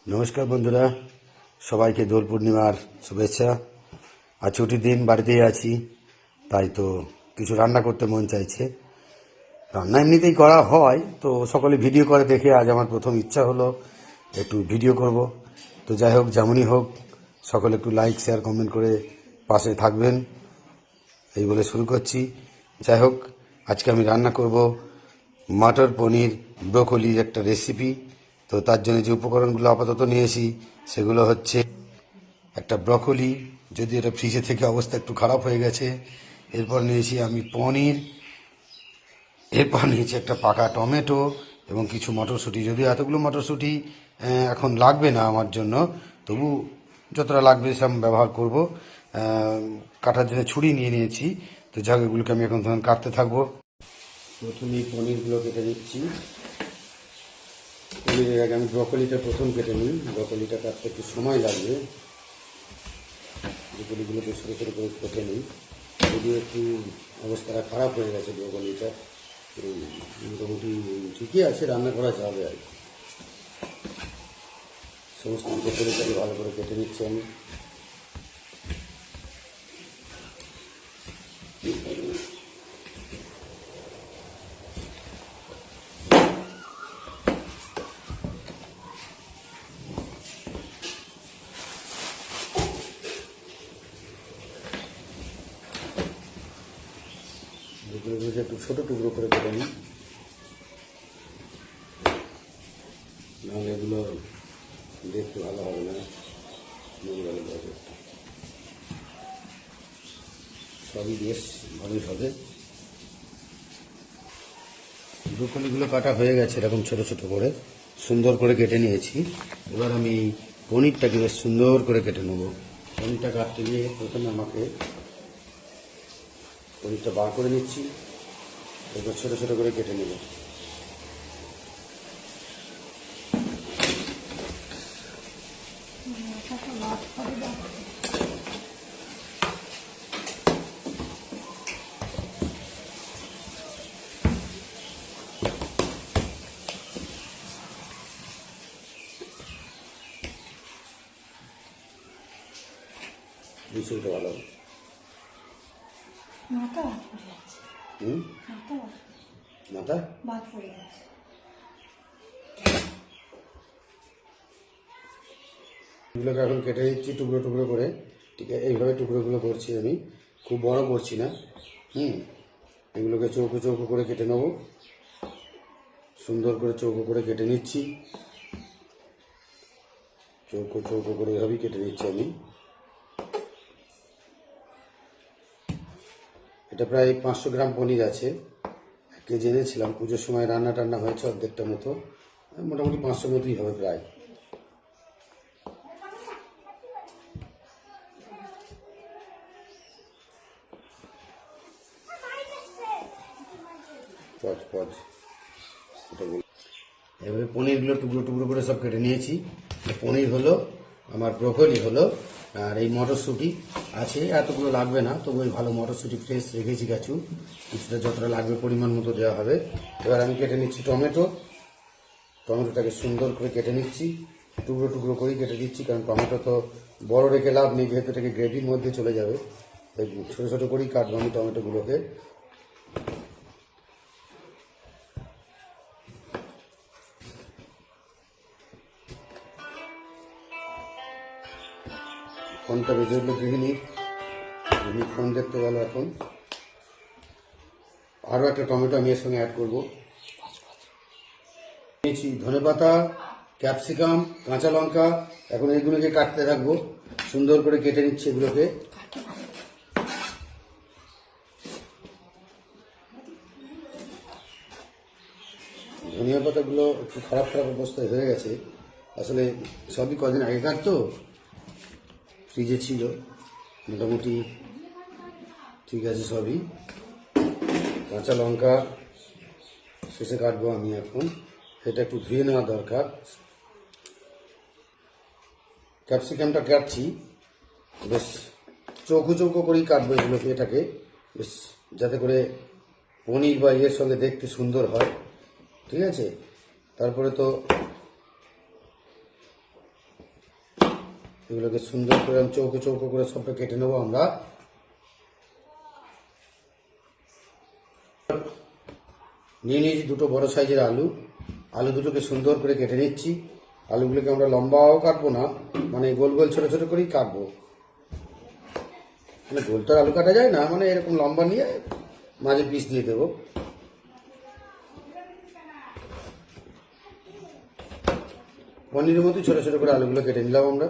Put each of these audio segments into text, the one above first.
নমস্কার বন্ধুরা, সবাইকে দোল পূর্ণিমার শুভেচ্ছা। আর ছুটির দিন বাড়িতেই আছি, তাই তো কিছু রান্না করতে মন চাইছে। রান্না এমনিতেই করা হয়, তো সকলে ভিডিও করে দেখে আজ আমার প্রথম ইচ্ছা হলো একটু ভিডিও করব। তো যাই হোক, যেমনই হোক, সকলে একটু লাইক শেয়ার কমেন্ট করে পাশে থাকবেন, এই বলে শুরু করছি। যাই হোক, আজকে আমি রান্না করব মটর পনির ব্রোকলির একটা রেসিপি। তো তার জন্য যে উপকরণগুলো আপাতত নিয়েছি সেগুলো হচ্ছে একটা ব্রোকলি, যদি এটা ফ্রিজে থেকে অবস্থা একটু খারাপ হয়ে গেছে। এরপর নিয়েছি আমি পনির, এরপর নিয়েছি একটা পাকা টমেটো এবং কিছু মটরশুঁটি। যদিও এতগুলো মটরশুঁটি এখন লাগবে না আমার জন্য, তবু যতটা লাগবে সেরকম ব্যবহার করব। কাটার জন্য ছুরি নিয়ে নিয়েছি। তো যাক, এগুলোকে আমি এখন তখন কাটতে থাকবো। প্রথমেই পনিরগুলো কেটে নিচ্ছি। পনিরের আগে আমি ব্রকলিটা প্রথম কেটে নিই। ব্রকলিটা কাটতে একটু সময় লাগবে। ব্রকলিগুলোকে ছোটো ছোটো করে কেটে নিই। যদিও একটু অবস্থাটা খারাপ হয়ে গেছে ব্রকলিটা, মোটামুটি ঠিকই আছে, রান্না করা যাবে আর কি। সমস্ত ব্রকলিটাকে ভালো করে কেটে নিচ্ছি আমি। ব্রকলিগুলোকে একটু ছোটো টুকরো করে কেটে নিই, নাহলে এগুলো দেখতে ভালো হবে না, মন ভালো হবে। সবই বেশ ভালোই হবে। ব্রকলিগুলো কাটা হয়ে গেছে, এরকম ছোট ছোট করে সুন্দর করে কেটে নিয়েছি। এবার আমি পনিরটাকে বেশ সুন্দর করে কেটে নেব। পনিরটা কাটতে গিয়ে প্রথমে আমাকে পনিরটা বার করে নিচ্ছি, এবার ছোট ছোট করে কেটে নেব। বিষয়টা ভালো। মাথা ভাত পড়ে যাচ্ছে। মাথা ভাত পড়ে যাচ্ছে। এগুলোকে এখন কেটে দিচ্ছি টুকরো টুকরো করে। ঠিক আছে, এইভাবে টুকরোগুলো করছি আমি, খুব বড় করছি না। এগুলোকে চৌকো চৌকো করে কেটে নেব। সুন্দর করে চৌকো করে কেটে নিচ্ছি। চৌকো চৌকো করে এভাবেই কেটে নিচ্ছি আমি। এটা প্রায় 500 গ্রাম পনির আছে। 1 কেজি এনেছিলাম, পুজোর সময় রান্না টান্না হয়েছে অর্ধেকটা মতো, মোটামুটি 500 মতোই হবে প্রায়। পজ পজ এটা বল। এভাবে পনিরগুলো টুকরো টুকরো করে সব কেটে নিয়েছি। পনির হলো, আমার ব্রোকলি হলো, আর এই মটরশুঁটি আছে। এতগুলো লাগবে না, তবু ওই ভালো মটরশুঁটি ফ্রেশ রেখেছি কিছুটা যতটা লাগবে পরিমাণ মতো দেওয়া হবে। এবার আমি কেটে নিচ্ছি টমেটো। টমেটোটাকে সুন্দর করে কেটে নিচ্ছি, টুকরো টুকরো করেই কেটে দিচ্ছি, কারণ টমেটো তো বড় রেখে লাভ নেই, যেহেতু এটাকে গ্রেভির মধ্যে চলে যাবে, তাই ছোটো ছোটো করেই কাটবো আমি টমেটোগুলোকে। ফোনটা বেজে উঠলো গৃহিণী, আমি ফোন দেখতে গেল এখন। আরও একটা টমেটো আমি এর সঙ্গে অ্যাড করবো। নিয়েছি ধনেপাতা, ক্যাপসিকাম, কাঁচা লঙ্কা। এখন এগুলোকে কাটতে থাকবো, সুন্দর করে কেটে নিচ্ছি এগুলোকে। ধনিয়া পাতাগুলো একটু খারাপ খারাপ অবস্থায় হয়ে গেছে, আসলে সবই কদিন আগেকার তো, ফ্রিজে ছিল, মোটামুটি ঠিক আছে সবই। কাঁচা লঙ্কা শেষে কাটবো আমি এখন, সেটা একটু ধুয়ে নেওয়া দরকার। ক্যাপসিকামটা কাটছি, বেশ চৌকো চৌকো করেই কাটবো এগুলোকে, এটাকে বেশ যাতে করে পনির বা ইয়ের সঙ্গে দেখতে সুন্দর হয়। ঠিক আছে, তারপরে তো এগুলোকে সুন্দর করে আমি চৌকো চৌকো করে সবটা কেটে নেবো আমরা। নিয়ে নিয়েছি দুটো বড় সাইজের আলু। আলু দুটোকে সুন্দর করে কেটে নিচ্ছি। আলুগুলোকে আমরা লম্বাও কাটবো না, মানে গোল গোল ছোট ছোট করেই কাটবো। মানে গোল তো আলু কাটা যায় না, মানে এরকম লম্বা নিয়ে মাঝে পিস দিয়ে দেবো। পনিরের মতো ছোটো ছোটো করে আলুগুলো কেটে নিলাম আমরা।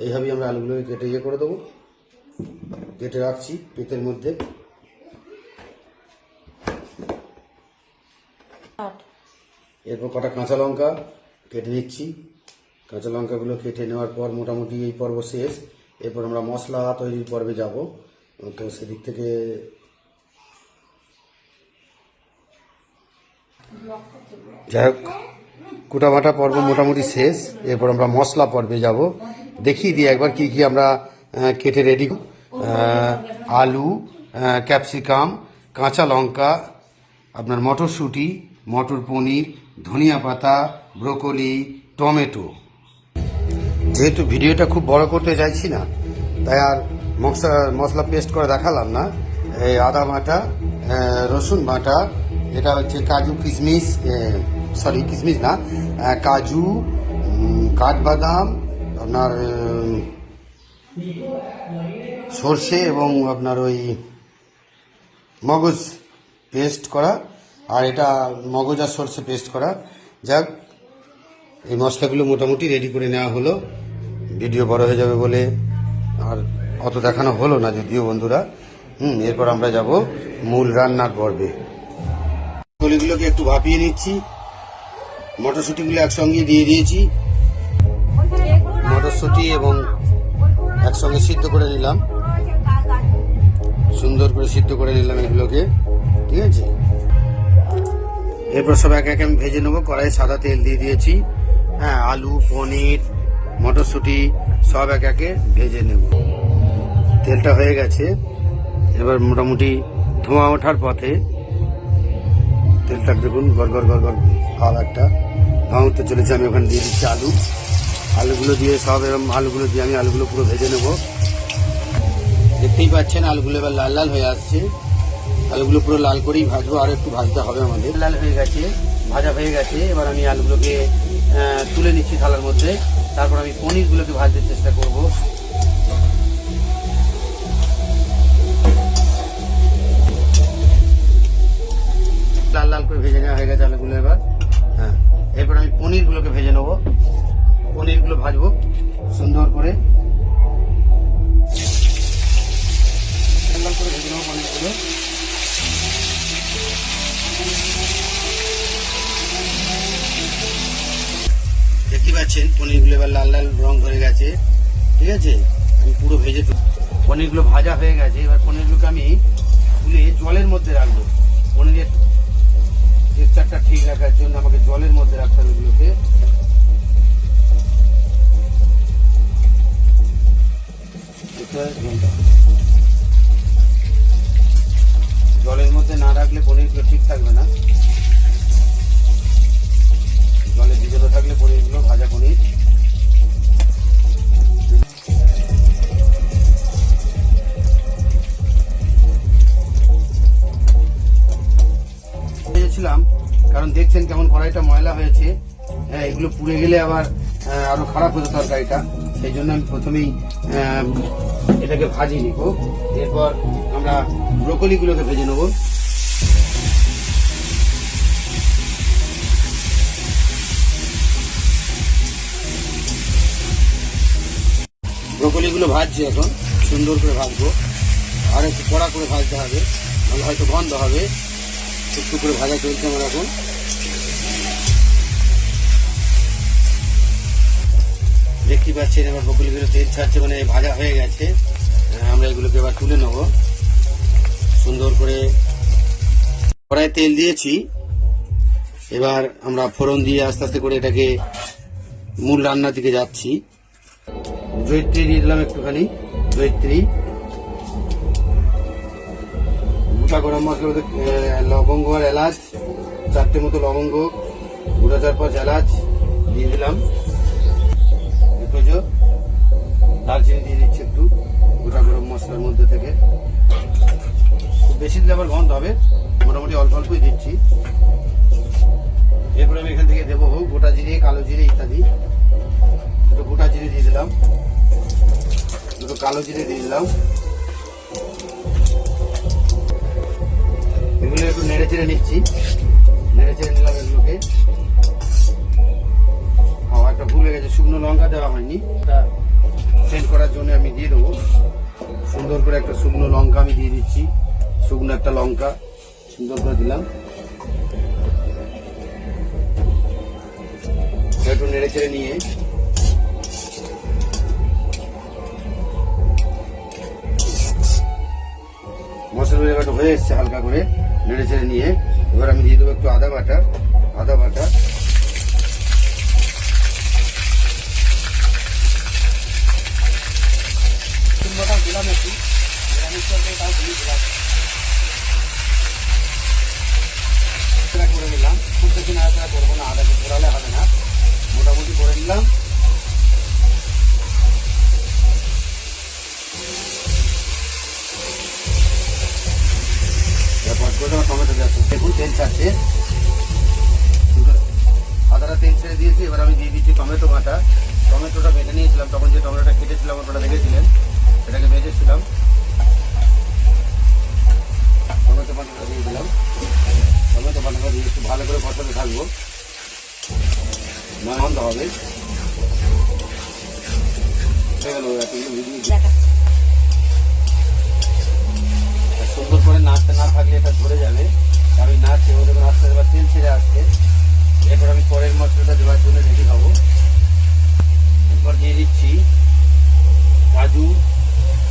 এইভাবেই আমরা আলুগুলোকে কেটে করে দেবো। কেটে রাখছি পিঠের মধ্যে। এরপর কটা কাঁচা লঙ্কা কেটে নিচ্ছি। কাঁচা লঙ্কাগুলো কেটে নেওয়ার পর মোটামুটি এই পর্ব শেষ। এরপর আমরা মশলা তৈরির পর্বে যাব। তো সেদিক থেকে যাই হোক, কুটাবাটা পর্ব মোটামুটি শেষ। এরপর আমরা মশলা পর্বে যাব। দেখিয়ে দিই একবার কি কি আমরা কেটে রেডি। আলু, ক্যাপসিকাম, কাঁচা লঙ্কা, আপনার মটরশুঁটি, মটর পনির, ধনিয়া পাতা, ব্রোকলি, টমেটো। যেহেতু ভিডিওটা খুব বড় করতে চাইছি না, তাই আর মশলা পেস্ট করে দেখালাম না। এই আদা বাটা, রসুন বাটা, এটা হচ্ছে কাজু কিশমিশ, সরি কিশমিশ না, কাজু, কাঠবাদাম, আপনার সর্ষে এবং আপনার ওই মগজ পেস্ট করা, আর এটা মগজ আর সর্ষে পেস্ট করা। যাক, এই মশলাগুলো মোটামুটি রেডি করে নেওয়া হলো। ভিডিও বড় হয়ে যাবে বলে আর অত দেখানো হলো না যদিও বন্ধুরা। এরপর আমরা যাব মূল রান্নার পর্বে। কলিগুলোকে একটু ভাপিয়ে নিচ্ছি। মটরশুঁটিগুলো একসঙ্গে দিয়ে দিয়েছি। মটরশুঁটি এবং একসঙ্গে সিদ্ধ করে নিলাম, সুন্দর করে সিদ্ধ করে নিলাম এগুলোকে, ঠিক আছে। এরপর সব একে একে আমি ভেজে নেবো। কড়াইয়ে সাদা তেল দিয়ে দিয়েছি। হ্যাঁ, আলু, পনির, মটরশুঁটি সব একে একে ভেজে নেব। তেলটা হয়ে গেছে, এবার মোটামুটি ধোঁয়া ওঠার পথে। তেলটা দেখুন গড়গড় গড়গড় ভাব একটা ধোঁয়া উঠতে চলেছে। আমি ওখানে দিয়ে দিচ্ছি আলু। আলুগুলো দিয়ে সব এরকম আলুগুলো দিয়ে আমি আলুগুলো পুরো ভেজে নেব। দেখতেই পাচ্ছেন আলুগুলো এবার লাল লাল হয়ে আসছে। আলুগুলো পুরো লাল করেই ভাজবো, আর একটু ভাজতে হবে আমাদের। লাল হয়ে গেছে, ভাজা হয়ে গেছে। এবার আমি আলুগুলোকে তুলে নিচ্ছি থালার মধ্যে। তারপর আমি পনিরগুলোকে ভাজতে চেষ্টা করব। লাল লাল করে ভেজে নেওয়া হয়ে গেছে আলুগুলো। এবার হ্যাঁ, এরপর আমি পনিরগুলোকে ভেজে নেব। পনিরগুলো ভাজবো সুন্দর করে, লাল লাল করে ভেজে নেবো পনিরগুলো। দেখতে পাচ্ছেন পনিরগুলো এবার লাল লাল রং ধরে গেছে, ঠিক আছে। আমি পুরো ভেজে পনিরগুলো ভাজা হয়ে গেছে। এবার পনিরগুলোকে আমি তুলে জলের মধ্যে রাখবো। পনিরের টেক্সচারটা ঠিক রাখার জন্য আমাকে জলের মধ্যে রাখতে হবে এগুলোকে। জলের মধ্যে না রাখলে পনিরগুলো ঠিক থাকবে না। জলে ভিজানো থাকলে পনিরগুলো, ভাজা পনির। ভেজেছিলাম, কারণ দেখছেন কেমন কড়াইটা ময়লা হয়েছে। হ্যাঁ, এগুলো পুড়ে গেলে আবার আরো খারাপ হতো তরকারিটা। সেই জন্য আমি প্রথমেই এটাকে ভাজি নিব। এরপর আমরা ব্রোকলিগুলোকে ভেজে নেব। ব্রোকলিগুলো ভাজছি এখন, সুন্দর করে ভাজবো। আর একটু কড়া করে ভাজতে হবে, নাহলে হয়তো গন্ধ হবে। একটু করে ভাজা চলছে আমার এখন। দেখতে পাচ্ছেন এবার ব্রোকলিগুলো তেল ছাড়ছে, মানে ভাজা হয়ে গেছে। আমরা এগুলোকে এবার তুলে নেব সুন্দর করে। কড়াইয়ে তেল দিয়েছি, এবার আমরা ফোড়ন দিয়ে আস্তে আস্তে করে এটাকে মূল রান্নার দিকে যাচ্ছি। জয়িত্রী দিয়ে দিলাম একটুখানি, জয়িত্রী। গোটা গরম মশলা, লবঙ্গ আর এলাচ, 4টে মতো লবঙ্গ, গুঁড়া 4-5 এলাচ দিয়ে দিলাম। দারচিনি দিয়ে দিচ্ছি একটু গোটা গরম মশলার মধ্যে থেকে, খুব বেশি দিলে আবার গন্ধ হবে, মোটামুটি অল্প অল্পই দিচ্ছি। এরপরে আমি এখান থেকে দেবো গোটা জিরে, কালো জিরে ইত্যাদি। দুটো গোটা জিরে দিয়ে দিলাম, দুটো কালো জিরে দিয়ে দিলাম। এগুলো একটু নেড়ে চেড়ে নিচ্ছি, নেড়ে চেড়ে নিলাম এগুলোকে। একটা ভুল হয়ে গেছে, শুকনো লঙ্কা দেওয়া হয়নি, এটা সেন্ড করার জন্য আমি দিয়ে দেবো। সুন্দর করে একটা শুকনো লঙ্কা আমি দিয়ে দিচ্ছি, শুকনো একটা লঙ্কা সুন্দর করে দিলাম। একটু নেড়ে চেড়ে নিয়ে মশলা এবার হয়ে এসছে, হালকা করে নেড়ে চেড়ে নিয়ে এবার আমি দিয়ে দেবো একটু আদা বাটা। আদা বাটা দিলাম একটু, তাও ভুলে দিলাম করে নিলাম। খুব বেশি নাড়াচাড়া করবো না, আদাকে পোড়ালে হবে না, মোটামুটি করে নিলাম। টমেটো দিয়েছি, দেখুন তেল ছাড়ছে, আদাটা তেল ছেড়ে দিয়েছি। এবার আমি দিয়ে দিচ্ছি টমেটো বাটা। টমেটোটা বেটে নিয়েছিলাম, তখন যে টমেটোটা কেটেছিলাম ওটা দেখেছিলেন, এটাকে বেজেছিলাম। টমেটো বাটাটা দিয়ে দিলাম, টমেটো বাটাটা দিয়ে একটু ভালো করে কষাতে থাকবো, নয় হবে। সুন্দর করে নাড়তে না থাকলে এটা ধরে যাবে, আমি নাড়ছি, ওদের নাড়তে এবার তেল ছেড়ে আসছে। এরপর আমি পরের মশলাটা দেওয়ার জন্য রেডি হবো। এরপর দিয়ে দিচ্ছি কাজু,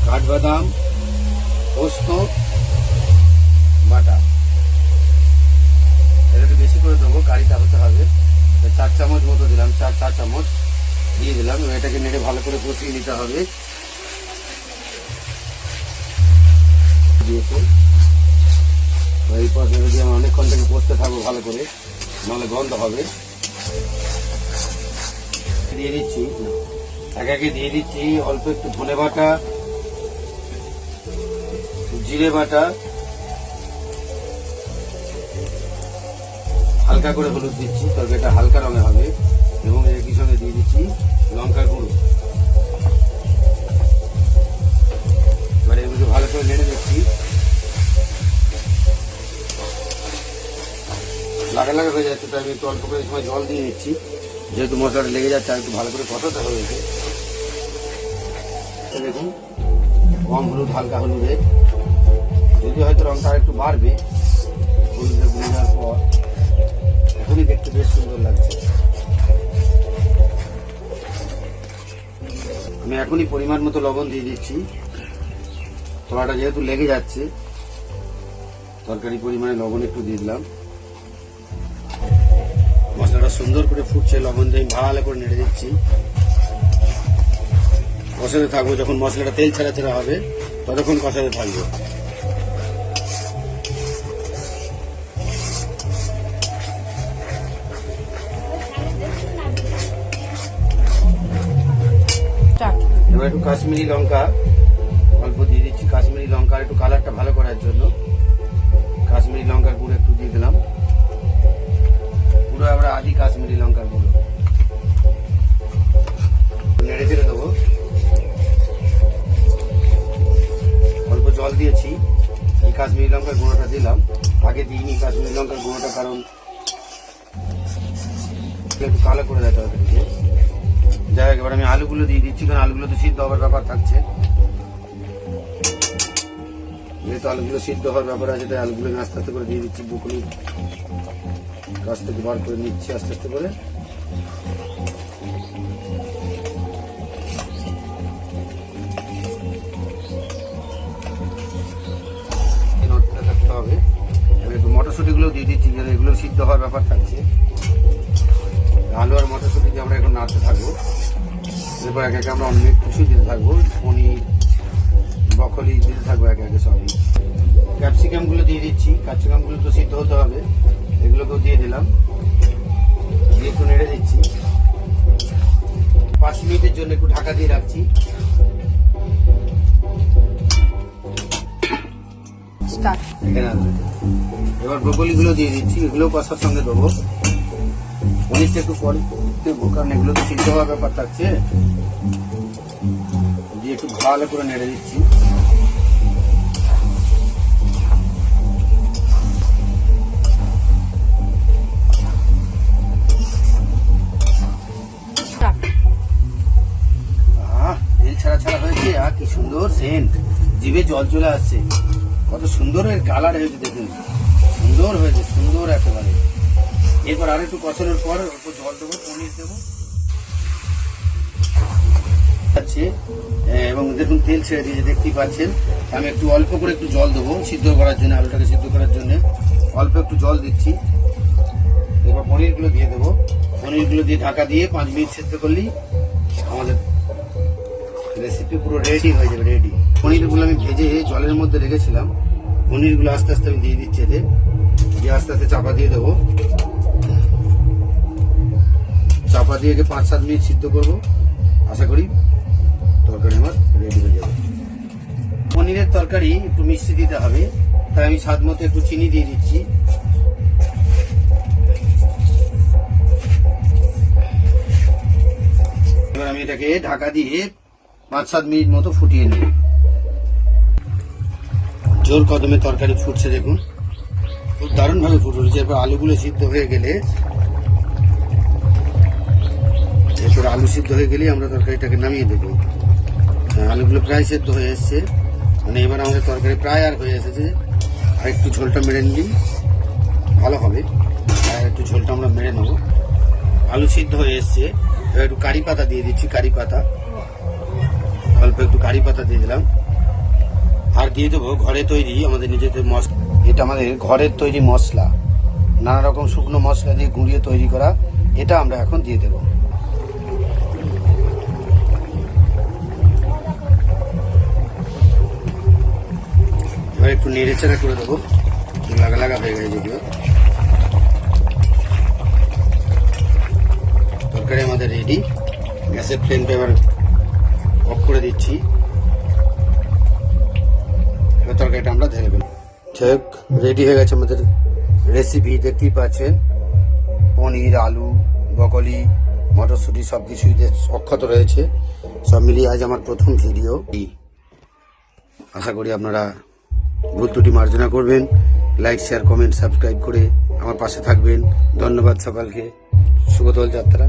কাঠবাদাম, পোস্ত বাটা। এটা একটু বেশি করে দেবো, কারিটা হতে হবে। 4 চামচ মতো দিলাম, 4 চামচ দিয়ে দিলাম। এটাকে নেড়ে ভালো করে কষিয়ে নিতে হবে। এই পথে যদি আমি অনেকক্ষণ থেকে কষতে থাকবো ভালো করে, নাহলে গন্ধ হবে। দিয়ে দিচ্ছি একে একে দিয়ে দিচ্ছি অল্প একটু ধনে বাটা, জিরে বাটা, হালকা করে হলুদ দিচ্ছি, তরকারিটা হালকা রঙে হবে। এবং একই সঙ্গে দিয়ে দিচ্ছি লঙ্কার গুঁড়ো। এবারে এগুলো ভালো করে নেড়ে দিচ্ছি। লাগা লাগা হয়ে যাচ্ছে, তাই আমি একটু অল্প করে সময় জল দিয়ে নিচ্ছি, যেহেতু মশলাটা লেগে যাচ্ছে আর একটু ভালো করে কষাতে হয়েছে। দেখুন কম হলুদ, হালকা হলুদে, যদি হয়তো রঙটা একটু বাড়বে হলুদে গুলে যাওয়ার পর, এখনই দেখতে বেশ সুন্দর লাগছে। আমি এখনই পরিমাণ মতো লবণ দিয়ে দিচ্ছি, তলাটা যেহেতু লেগে যাচ্ছে তরকারি পরিমাণে লবণ একটু দিয়ে দিলাম। মশলাটা সুন্দর করে ফুটছে, লবণ দিয়ে ভালো করে নেড়ে দিচ্ছি। কষাতে থাকবো, যখন মশলাটা তেল ছাড়া ছাড়া হবে ততক্ষণ কষাতে থাকবো। এবার একটু কাশ্মীরি লঙ্কা অল্প দিয়ে দিচ্ছি, কাশ্মীরি লঙ্কা একটু কালারটা ভালো করার জন্য কাশ্মীরি লঙ্কার গুঁড়ো একটু দিয়ে দিলাম, পুরো আমরা আদি কাশ্মীরি লঙ্কার গুঁড়ো। নেড়ে চেড়ে দেবো, অল্প জল দিয়েছি। এই কাশ্মীরি লঙ্কার গুঁড়োটা দিলাম, আগে দিইনি কাশ্মীরি লঙ্কার গুঁড়োটা, কারণ একটু কালো করে দিতে হবে। যাই হোক, এবার আমি আলুগুলো দিয়ে দিচ্ছি, কারণ আলুগুলো তো সিদ্ধ হওয়ার ব্যাপার থাকছে, যেহেতু আলুগুলো সিদ্ধ হওয়ার ব্যাপার আছে, তাই আলুগুলো আমি আস্তে আস্তে করে দিয়ে দিচ্ছি। বুকলি গাছ থেকে বার করে নিচ্ছি আস্তে আস্তে করে। থাকতে হবে। একটু মটরশুঁটিগুলো দিয়ে দিচ্ছি, যেন এগুলো সিদ্ধ হওয়ার ব্যাপার থাকছে। আলু আর মটরশুঁটি দিয়ে আমরা এখন নাড়তে থাকবো। এরপর একে একে আমরা অনেক কিছু দিতে থাকবো, পনির, ব্রকলি দিতে থাকবো একে একে সবই। ক্যাপসিকামগুলো দিয়ে দিচ্ছি, ক্যাপসিকামগুলো তো সিদ্ধ হতে হবে, এগুলোকেও দিয়ে দিলাম, দিয়ে একটু নেড়ে দিচ্ছি। 5 মিনিটের জন্য একটু ঢাকা দিয়ে রাখছি। স্টার্ট। এখানে আসবে। এবার ব্রোকলিগুলো দিয়ে দিচ্ছি, এগুলো কষার সঙ্গে দেবো। পনিরটা একটু পরে দেবো, কারণ এগুলো তো সিদ্ধ হওয়ার ব্যাপার থাকছে। দিয়ে একটু ভালো করে নেড়ে দিচ্ছি। স্টার্ট। তেল ছাড়া ছাড়া হয়েছে, আর কি সুন্দর সেন্ট, জিভে জল চলে আসছে। কত সুন্দর এর কালার হয়েছে দেখুন, সুন্দর হয়েছে, সুন্দর একেবারে। এরপর আর একটু কষানোর পর অল্প জল দেবো, পনির দেবো আছে, এবং দেখুন তেল ছেড়ে দিয়েছে দেখতেই পাচ্ছেন। আমি একটু অল্প করে একটু জল দেবো সিদ্ধ করার জন্য, আলুটাকে সিদ্ধ করার জন্য অল্প একটু জল দিচ্ছি। এবার পনিরগুলো দিয়ে দেবো, পনিরগুলো দিয়ে ঢাকা দিয়ে 5 মিনিট সিদ্ধ করলেই আমাদের রেসিপি পুরো রেডি হয়ে যাবে, রেডি। পনিরগুলো আমি ভেজে জলের মধ্যে রেখেছিলাম, পনিরগুলো আস্তে আস্তে আমি দিয়ে দিচ্ছি এতে, দিয়ে আস্তে আস্তে চাপা দিয়ে দেবো। চাপা দিয়ে 5-7 মিনিট সিদ্ধ করবো, আশা করি তরকারি আমার রেডি হয়ে যাবে। পনিরের তরকারি একটু মিষ্টি দিতে হবে, তাই আমি স্বাদ মতো একটু চিনি দিয়ে দিচ্ছি। এবার আমি এটাকে ঢাকা দিয়ে 5-7 মিনিট মতো ফুটিয়ে নেব। জোর কদমে তরকারি ফুটছে দেখুন, খুব দারুণভাবে ফুটে উঠেছে। এরপর আলুগুলো সিদ্ধ হয়ে গেলে, এরপর আলু সিদ্ধ হয়ে গেলেই আমরা তরকারিটাকে নামিয়ে দেবো। আলুগুলো প্রায় সিদ্ধ হয়ে এসছে, মানে এবার আমাদের তরকারি প্রায় আর হয়ে এসেছে। আর একটু ঝোলটা মেরে নিলেই ভালো হবে, আর একটু ঝোলটা আমরা মেরে নেবো। আলু সিদ্ধ হয়ে এসছে, এবার একটু কারি পাতা দিয়ে দিচ্ছি, কারি পাতা অল্প একটু কারি পাতা দিয়ে দিলাম। আর দিয়ে দেবো ঘরে তৈরি আমাদের নিজেদের মশলা। এটা আমাদের ঘরের তৈরি মশলা, নানা রকম শুকনো মশলা দিয়ে গুঁড়িয়ে তৈরি করা, এটা আমরা এখন দিয়ে দেবো। এবার একটু নেড়েচাড়া করে দেবো, লাগা লাগা হয়ে গেছে যদিও। তরকারি আমাদের রেডি, গ্যাসের ফ্লেমটা এবার অফ করে দিচ্ছি। এবার তরকারিটা আমরা ঢেলে ফেলব। ঠিক রেডি হয়ে গেছে আমাদের রেসিপি, দেখতেই পাচ্ছেন। পনির, আলু, ব্রকলি, মটরশুঁটি সব কিছুই অক্ষত রয়েছে। সব মিলিয়ে আজ আমার প্রথম ভিডিও। আশা করি আপনারা ভুল ত্রুটি মার্জনা করবেন, লাইক, শেয়ার, কমেন্ট, সাবস্ক্রাইব করে আমার পাশে থাকবেন। ধন্যবাদ সকলকে, শুভ দোল যাত্রা।